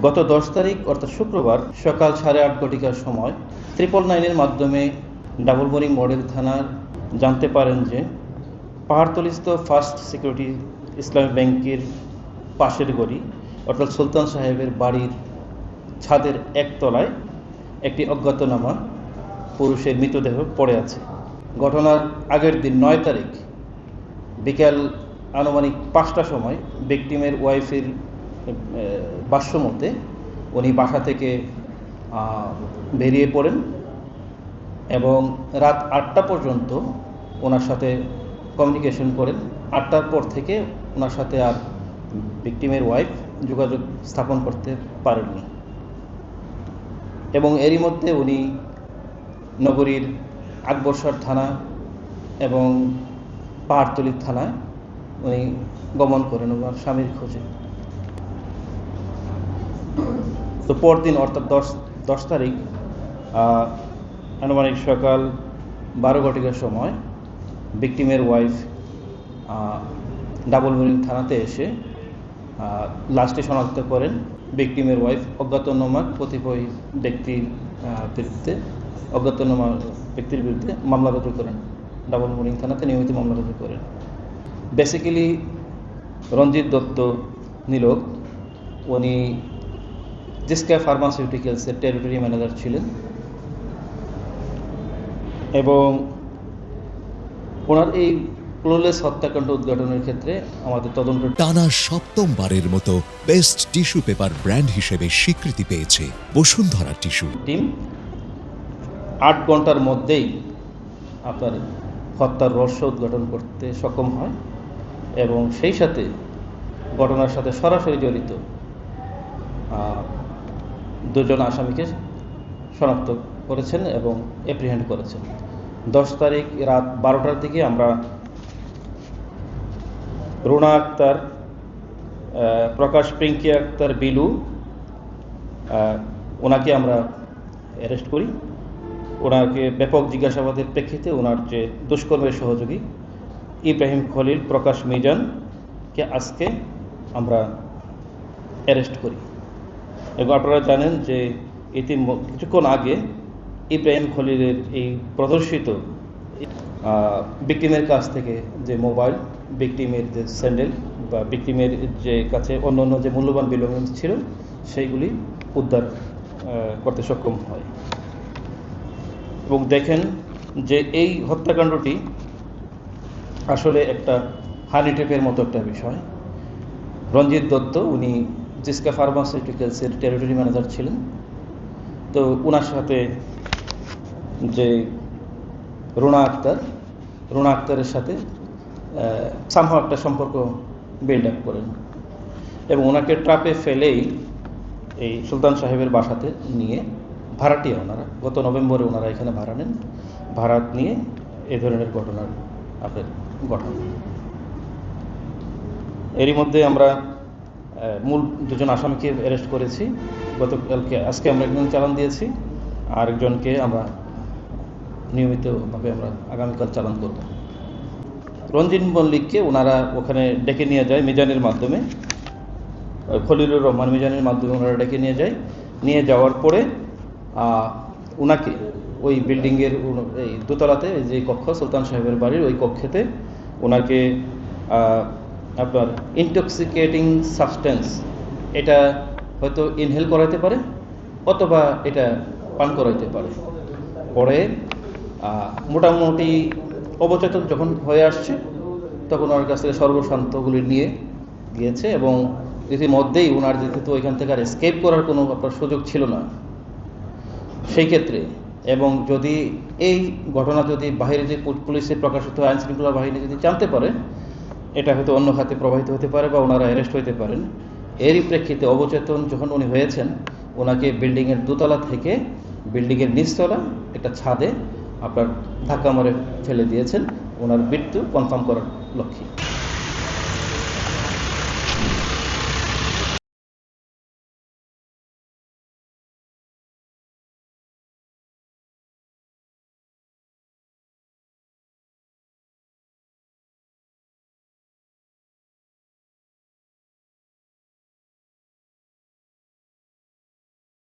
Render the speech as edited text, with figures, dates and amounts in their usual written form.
গত 10 তারিখ অর্থাৎ শুক্রবার সকাল 8:30 ঘটিকার সময় 999-এর মাধ্যমে ডাবলমুরিং মডেল থানার জানতে পারেন যে পাহাড়তলীস্থ ফার্স্ট সিকিউরিটি ইসলামী ব্যাংকের পাশের গড়ি অর্থাৎ সুলতান সাহেবের বাড়ির ছাদের একতলায় একটি অজ্ঞাতনামা পুরুষের মৃতদেহ পড়ে আছে। ঘটনার আগের দিন 9 তারিখ বিকেল আনুমানিক 5টার সময় ভিকটিমের ওয়াইফের ভাষ্যমতে উনি বাসা থেকে বেরিয়ে পড়েন এবং রাত 8টা পর্যন্ত ওনার সাথে কমিউনিকেশন করেন। 8টার পর থেকে ওনার সাথে আর ভিকটিমের ওয়াইফ যোগাযোগ স্থাপন করতে পারেননি এবং এরই মধ্যে উনি নগরীর আকবরসর থানা এবং পাহাড়তলী থানায় উনি গমন করেন ওনার স্বামীর খোঁজে। তো পরদিন অর্থাৎ 10 তারিখ আনুমানিক সকাল 12 ঘটিকার সময় ভিকটিমের ওয়াইফ ডাবলমুরিং থানাতে এসে লাশটি শনাক্ত করেন। ভিকটিমের ওয়াইফ অজ্ঞাতনামা কতিপয় ব্যক্তির বিরুদ্ধে মামলা রুজু করেন, ডাবলমুরিং থানাতে নিয়মিত মামলা রুজু করেন। বেসিক্যালি রঞ্জিত দত্ত নীলক উনি জিসকা ফার্মাসিউটিক্যালসের টেরিটরি ম্যানেজার ছিলেন এবং ওনার এই ক্লোলেস হত্যাকাণ্ড উদ্ঘাটনের ক্ষেত্রে আমাদের তদন্ত টানা 7মবারের মতো বেস্ট টিস্যু পেপার ব্র্যান্ড হিসেবে স্বীকৃতি পেয়েছে বসুন্ধরা টিস্যু। টিম 8 ঘন্টার মধ্যেই আপনার হত্যার রহস্য উদ্ঘাটন করতে সক্ষম হয় এবং সেই সাথে ঘটনার সাথে সরাসরি জড়িত 2 জন আসামিকে শনাক্ত করেছেন এবং অ্যাপ্রিহেন্ড করেছেন। 10 তারিখ রাত 12টার দিকে আমরা রুনা আক্তার, প্রকাশ পিঙ্কি আক্তার বিলু ওনাকে আমরা অ্যারেস্ট করি। ওনাকে ব্যাপক জিজ্ঞাসাবাদের প্রেক্ষিতে ওনার যে দুষ্কর্মের সহযোগী ইব্রাহিম খলিল, প্রকাশ মিজানকে আজকে আমরা অ্যারেস্ট করি এবং আপনারা জানেন যে কিছুক্ষণ আগে ইব্রাহিম খলিলের এই প্রদর্শিত ভিকটিমের কাছ থেকে যে মোবাইল, ভিকটিমের যে স্যান্ডেল বা ভিকটিমের যে কাছে অন্য যে মূল্যবান বিলংস ছিল সেইগুলি উদ্ধার করতে সক্ষম হয় এবং দেখেন যে এই হত্যাকাণ্ডটি আসলে একটা হানি ট্র্যাপের মতো একটা বিষয়। রঞ্জিত দত্ত উনি জিসকা ফার্মাসিউটিক্যালসের টেরিটরি ম্যানেজার ছিলেন। তো ওনার সাথে যে রুনা আক্তারের সাথে সামহাও একটা সম্পর্ক বিল্ড আপ করেন এবং ওনাকে ট্রাপে ফেলেই এই সুলতান সাহেবের বাসাতে নিয়ে ভাড়াটিয়া ওনারা গত নভেম্বরে ওনারা এখানে ভাড়া নেন। ভাড়া নিয়ে এ ধরনের ঘটনার ঘটনা। এরই মধ্যে আমরা মূল 2 জন আসামিকে অ্যারেস্ট করেছি। আজকে আমরা একজন চালান দিয়েছি, আরেকজনকে আমরা নিয়মিতভাবে আমরা আগামীকাল চালান করব। রঞ্জিত মল্লিককে ওনারা ওখানে ডেকে নিয়ে যায় মিজানের মাধ্যমে, খলিলুর রহমান মিজানের মাধ্যমে ওনারা ডেকে নিয়ে যায়। নিয়ে যাওয়ার পরে ওনাকে ওই বিল্ডিংয়ের এই দোতলাতে যে কক্ষ সুলতান সাহেবের বাড়ির ওই কক্ষেতে ওনাকে আপনার ইনটক্সিকেটিং সাবস্টেন্স এটা হয়তো ইনহেল করাইতে পারে অথবা এটা পান করাইতে পারে। পরে মোটামুটি অবচেতন যখন হয়ে আসছে তখন ওনার কাছ থেকে সর্বশান্তগুলি নিয়ে গিয়েছে এবং ইতিমধ্যেই ওনার যেহেতু ওইখান থেকে আর এসকেপ করার কোনো আপনার সুযোগ ছিল না সেই ক্ষেত্রে, এবং যদি এই ঘটনা যদি বাইরে যে পুলিশের প্রকাশিত আইন শৃঙ্খলা বাহিনী যদি জানতে পারে এটা হয়তো অন্য খাতে প্রবাহিত হতে পারে বা ওনারা অ্যারেস্ট হতে পারেন। এরই প্রেক্ষিতে অবচেতন যখন উনি হয়েছেন ওনাকে বিল্ডিংয়ের দোতলা থেকে বিল্ডিংয়ের নিচতলা একটা ছাদে আপনার ধাক্কা মারে ফেলে দিয়েছেন ওনার মৃত্যু কনফার্ম করার লক্ষ্যে।